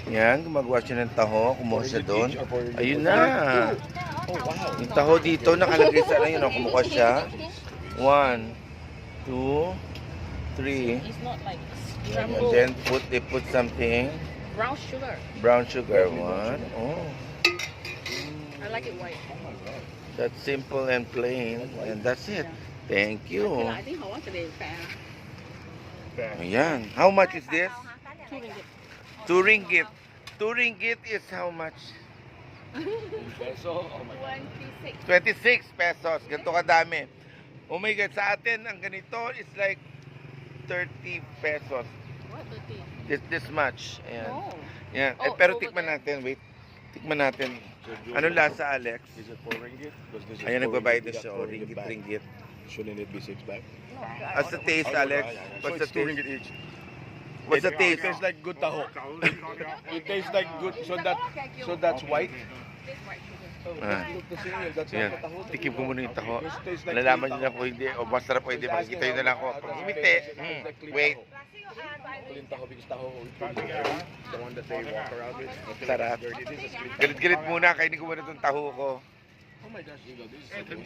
Yan, gumagawa siya ng taho. Kumuha siya doon. Ayun na. Yung taho dito, nakalagay sa ano yun. Kumuha siya. 1, 2, 3. It's not like And scrambled then they put something. brown sugar. Brown sugar. 1. Oh, I like it white. that's simple and plain. And that's it. Thank you. I think I want today fair. Ayan. How much is this? 2 ringgit. 2 ringgit. 2 ringgit is how much? Peso. Oh my God. 26. 26 pesos. Ganito kadami. Oh my God, sa atin, ang ganito is like 30 pesos. What 30? This much. Ayan. Oh. Yan. Oh, Pero over tikman there. natin. Wait. Tikman natin. Anong lasa, Alex? Is it 4 ringgit? Because this is Ayan, 4 nagbabayad na ringgit, siya. that's O, 4 ringgit back. ringgit. Shouldn't it be 6 back? What's the taste, Alex? What's the So it's 2 taste? ringgit each. What's the It taste? tastes like good taho. It tastes like good. So that's white. This white sugar. Ah. Look the same. That's Yan. not taho. Tikim ko muna yung taho. It tastes like Malalaman clean nyo na kung hindi o masarap o hindi. Makikita nyo na lang ako. Pag umiti. Wait. Clean taho because taho is the one that they walk around with. Sarap. This is clean taho. Galit-galit muna. Kainin ko muna itong taho ko. Oh my gosh, Igor, this is so good.